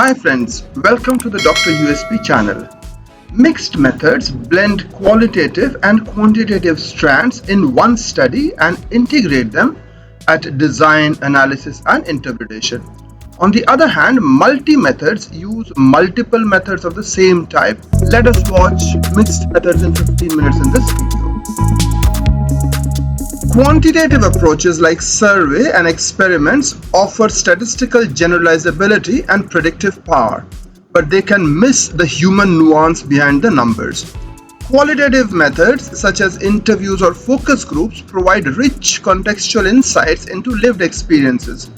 Hi friends, welcome to the Dr. USP channel. Mixed methods blend qualitative and quantitative strands in one study and integrate them at design, analysis and interpretation. On the other hand, multi-methods use multiple methods of the same type. Let us watch mixed methods in 15 minutes in this video. Quantitative approaches like survey and experiments offer statistical generalizability and predictive power, but they can miss the human nuance behind the numbers. Qualitative methods such as interviews or focus groups provide rich contextual insights into lived experiences,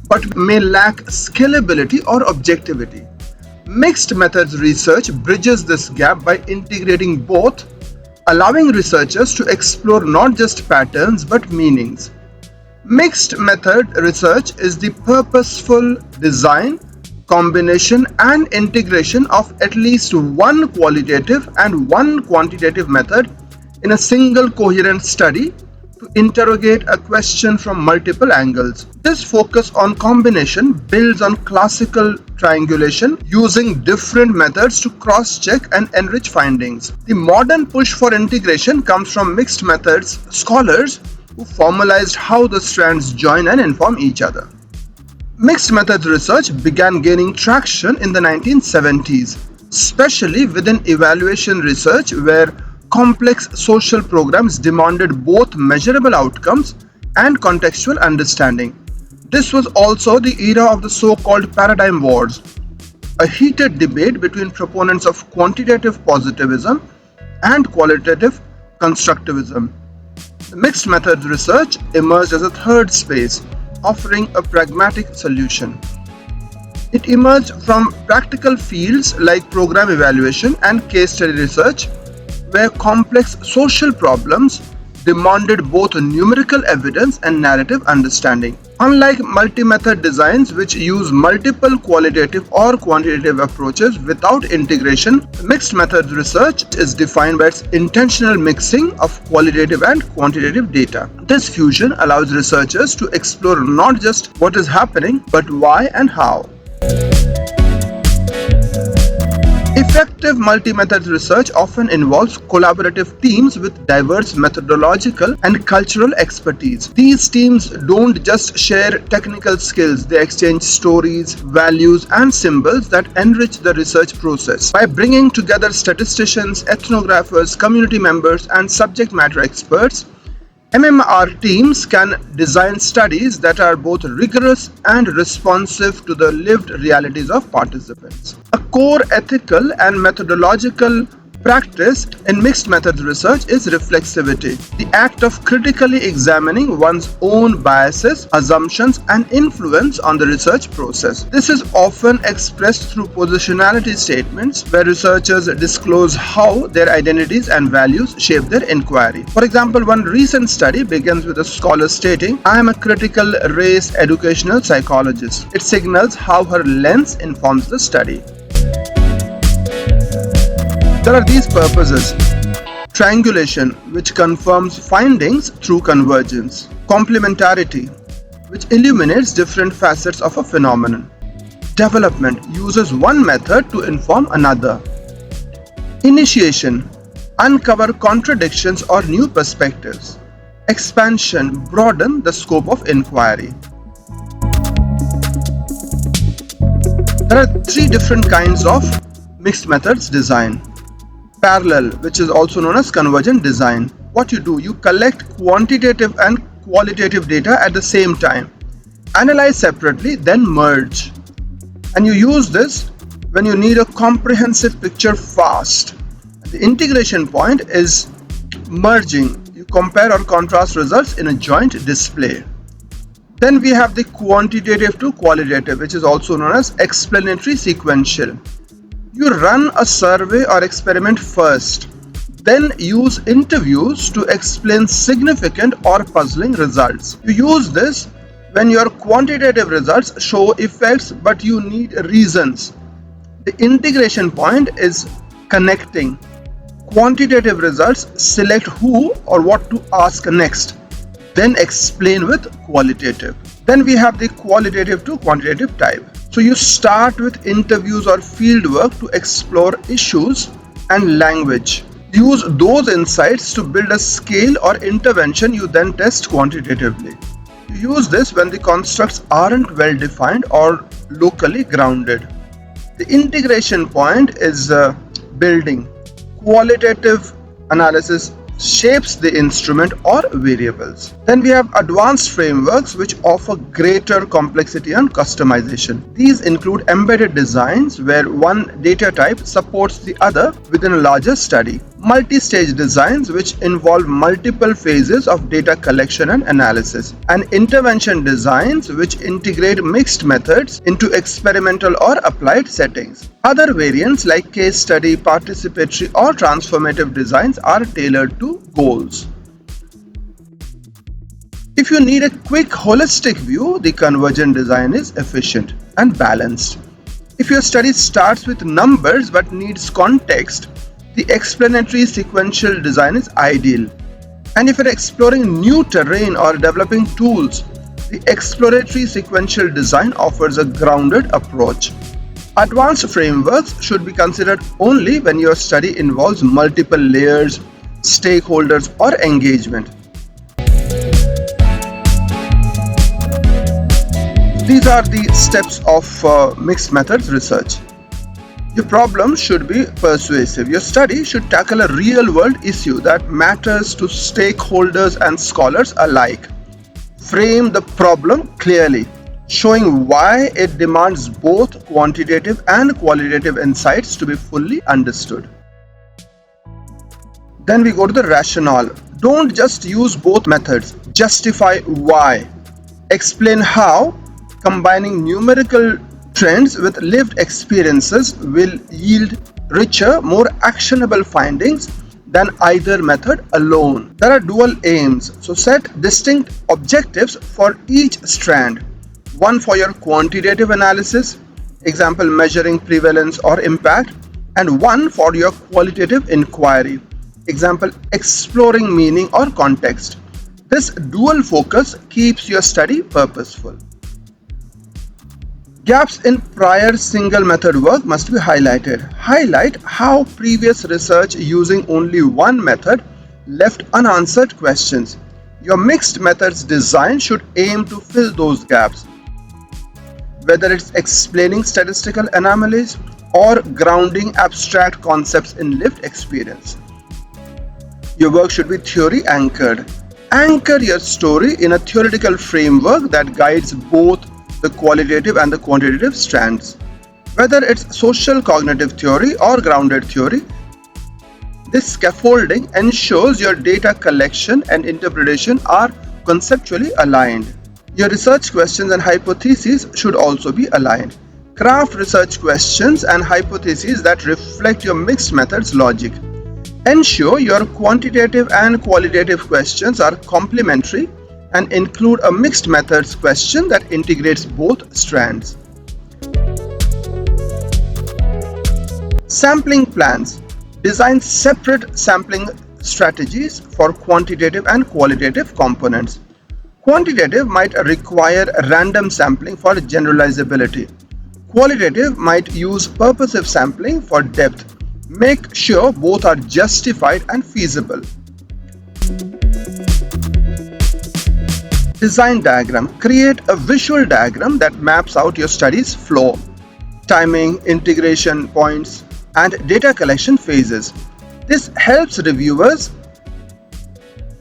but may lack scalability or objectivity. Mixed methods research bridges this gap by integrating both, allowing researchers to explore not just patterns but meanings. Mixed method research is the purposeful design, combination and integration of at least one qualitative and one quantitative method in a single coherent study to interrogate a question from multiple angles. This focus on combination builds on classical triangulation, using different methods to cross-check and enrich findings. The modern push for integration comes from mixed methods scholars who formalized how the strands join and inform each other. Mixed methods research began gaining traction in the 1970s, especially within evaluation research where complex social programs demanded both measurable outcomes and contextual understanding. This was also the era of the so-called paradigm wars, a heated debate between proponents of quantitative positivism and qualitative constructivism. The mixed methods research emerged as a third space, offering a pragmatic solution. It emerged from practical fields like program evaluation and case study research, where complex social problems demanded both numerical evidence and narrative understanding. Unlike multi-method designs which use multiple qualitative or quantitative approaches without integration, mixed methods research is defined by its intentional mixing of qualitative and quantitative data. This fusion allows researchers to explore not just what is happening, but why and how. Effective multi-method research often involves collaborative teams with diverse methodological and cultural expertise. These teams don't just share technical skills, they exchange stories, values, and symbols that enrich the research process. By bringing together statisticians, ethnographers, community members, and subject matter experts, MMR teams can design studies that are both rigorous and responsive to the lived realities of participants. A core ethical and methodological practice in mixed methods research is reflexivity, the act of critically examining one's own biases, assumptions, and influence on the research process. This is often expressed through positionality statements, where researchers disclose how their identities and values shape their inquiry. For example, one recent study begins with a scholar stating, "I am a critical race educational psychologist." It signals how her lens informs the study. There are these purposes: triangulation, which confirms findings through convergence; complementarity, which illuminates different facets of a phenomenon; development, uses one method to inform another; initiation, uncover contradictions or new perspectives; expansion, broaden the scope of inquiry. There are three different kinds of mixed methods design. Parallel, which is also known as convergent design. What you do, you collect quantitative and qualitative data at the same time, analyze separately, then merge. And you use this when you need a comprehensive picture fast. The integration point is merging. You compare or contrast results in a joint display. Then we have the quantitative to qualitative, which is also known as explanatory sequential. You run a survey or experiment first, then use interviews to explain significant or puzzling results. You use this when your quantitative results show effects but you need reasons. The integration point is connecting. Quantitative results select who or what to ask next, then explain with qualitative. Then we have the qualitative to quantitative type. So you start with interviews or fieldwork to explore issues and language. Use those insights to build a scale or intervention you then test quantitatively. You use this when the constructs aren't well defined or locally grounded. The integration point is building. Qualitative analysis shapes the instrument or variables. Then we have advanced frameworks which offer greater complexity and customization. These include embedded designs where one data type supports the other within a larger study. Multi-stage designs which involve multiple phases of data collection and analysis. And intervention designs which integrate mixed methods into experimental or applied settings. Other variants like case study, participatory or transformative designs are tailored to goals. If you need a quick holistic view, the Convergent design is efficient and balanced. If your study starts with numbers but needs context, the explanatory sequential design is ideal. And if you're exploring new terrain or developing tools, the exploratory sequential design offers a grounded approach. Advanced frameworks should be considered only when your study involves multiple layers, stakeholders, or engagement. These are the steps of mixed methods research. Your problem should be persuasive. Your study should tackle a real-world issue that matters to stakeholders and scholars alike. Frame the problem clearly, showing why it demands both quantitative and qualitative insights to be fully understood. Then we go to the rationale. Don't just use both methods. Justify why. Explain how combining numerical trends with lived experiences will yield richer, more actionable findings than either method alone. There are dual aims, so set distinct objectives for each strand. One for your quantitative analysis, example measuring prevalence or impact, and one for your qualitative inquiry, example exploring meaning or context. This dual focus keeps your study purposeful. Gaps in prior single method work must be highlighted. Highlight how previous research using only one method left unanswered questions. Your mixed methods design should aim to fill those gaps, whether it's explaining statistical anomalies or grounding abstract concepts in lived experience. Your work should be theory anchored. Anchor your story in a theoretical framework that guides both the qualitative and the quantitative strands. Whether it's social cognitive theory or grounded theory, this scaffolding ensures your data collection and interpretation are conceptually aligned. Your research questions and hypotheses should also be aligned. Craft research questions and hypotheses that reflect your mixed methods logic. Ensure your quantitative and qualitative questions are complementary and include a mixed methods question that integrates both strands. Sampling plans. Design separate sampling strategies for quantitative and qualitative components. Quantitative might require random sampling for generalizability. Qualitative might use purposive sampling for depth. Make sure both are justified and feasible. Design diagram. Create a visual diagram that maps out your study's flow, timing, integration points, and data collection phases. This helps reviewers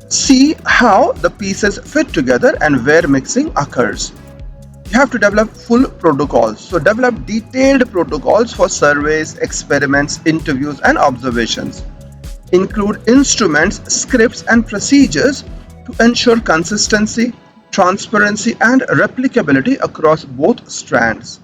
see how the pieces fit together and where mixing occurs. You have to develop full protocols. So develop detailed protocols for surveys, experiments, interviews, and observations. Include instruments, scripts, and procedures to ensure consistency, transparency, and replicability across both strands.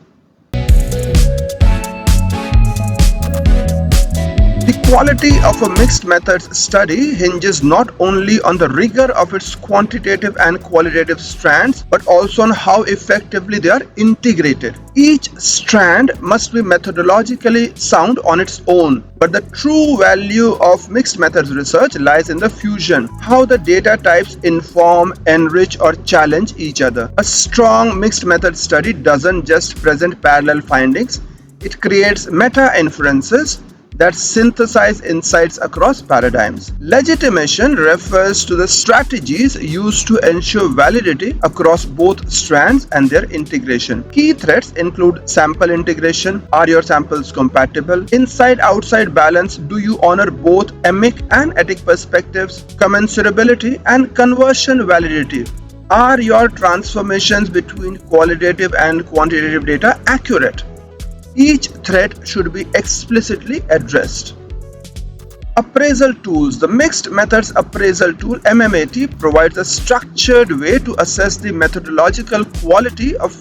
The quality of a mixed methods study hinges not only on the rigor of its quantitative and qualitative strands, but also on how effectively they are integrated. Each strand must be methodologically sound on its own, but the true value of mixed methods research lies in the fusion, how the data types inform, enrich, or challenge each other. A strong mixed methods study doesn't just present parallel findings, it creates meta-inferences that synthesize insights across paradigms. Legitimation refers to the strategies used to ensure validity across both strands and their integration. Key threats include sample integration, are your samples compatible, inside-outside balance, do you honor both emic and etic perspectives, commensurability and conversion validity. Are your transformations between qualitative and quantitative data accurate? Each threat should be explicitly addressed. Appraisal tools. The Mixed Methods Appraisal Tool (MMAT) provides a structured way to assess the methodological quality of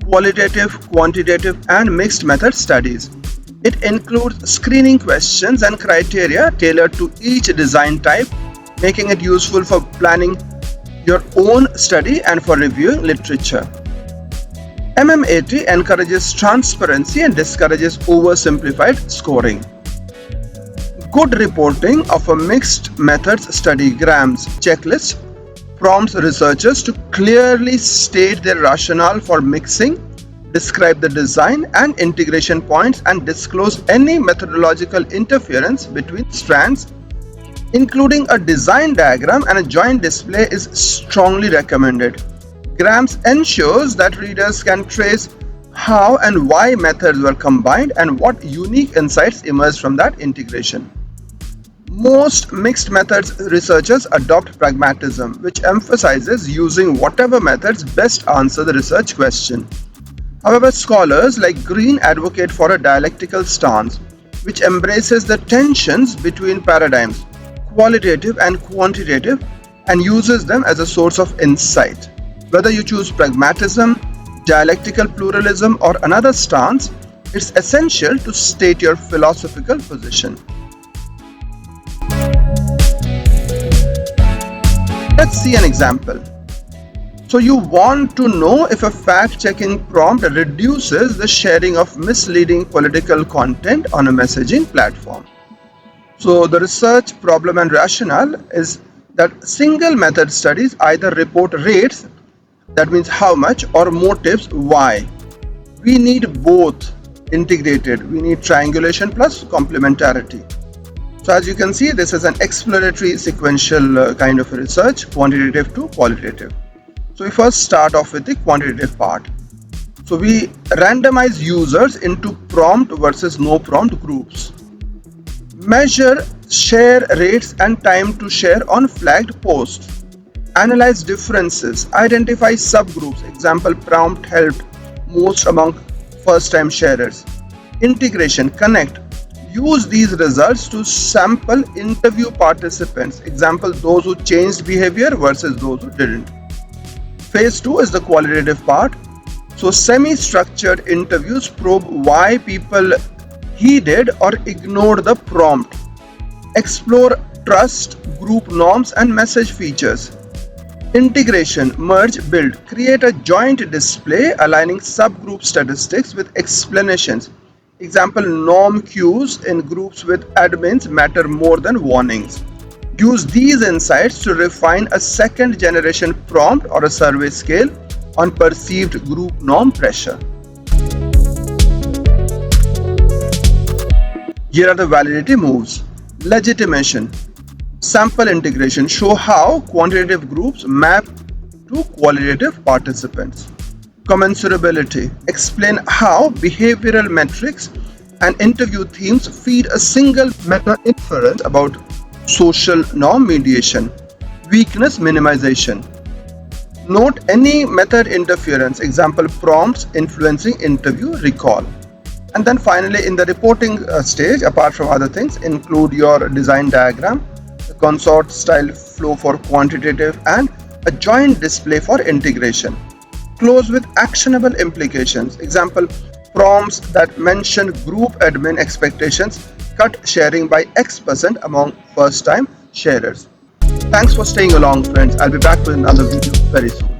qualitative, quantitative, and mixed method studies. It includes screening questions and criteria tailored to each design type, making it useful for planning your own study and for reviewing literature. MMAT encourages transparency and discourages oversimplified scoring. Good reporting of a mixed methods study grams checklist prompts researchers to clearly state their rationale for mixing, describe the design and integration points, and disclose any methodological interference between strands, including a design diagram and a joint display is strongly recommended. Grams ensures that readers can trace how and why methods were combined and what unique insights emerged from that integration. Most mixed methods researchers adopt pragmatism, which emphasizes using whatever methods best answer the research question. However, scholars like Green advocate for a dialectical stance, which embraces the tensions between paradigms, qualitative and quantitative, and uses them as a source of insight. Whether you choose pragmatism, dialectical pluralism, or another stance, it's essential to state your philosophical position. Let's see an example. So you want to know if a fact-checking prompt reduces the sharing of misleading political content on a messaging platform. So the research problem and rationale is that single method studies either report rates, that means how much, or motives, why. We need both integrated. We need triangulation plus complementarity. So as you can see, this is an exploratory sequential kind of research, quantitative to qualitative. So we first start off with the quantitative part. So we randomize users into prompt versus no prompt groups. Measure share rates and time to share on flagged posts. Analyze differences, identify subgroups, example prompt helped most among first-time sharers. Integration, connect. Use these results to sample interview participants, example those who changed behavior versus those who didn't. Phase 2 is the qualitative part. So semi-structured interviews probe why people heeded or ignored the prompt. Explore trust, group norms, and message features. Integration, merge, build. Create a joint display aligning subgroup statistics with explanations. Example, norm cues in groups with admins matter more than warnings. Use these insights to refine a second generation prompt or a survey scale on perceived group norm pressure. Here are the validity moves. Legitimation. Sample integration. Show how quantitative groups map to qualitative participants. Commensurability. Explain how behavioral metrics and interview themes feed a single meta-inference about social norm mediation. Weakness minimization. Note any method interference, example prompts influencing interview recall. And then finally, in the reporting stage, apart from other things, include your design diagram, the consort style flow for quantitative, and a joint display for integration. Close with actionable implications, example prompts that mention group admin expectations cut sharing by X% among first time sharers. Thanks for staying along, friends. I'll be back with another video very soon.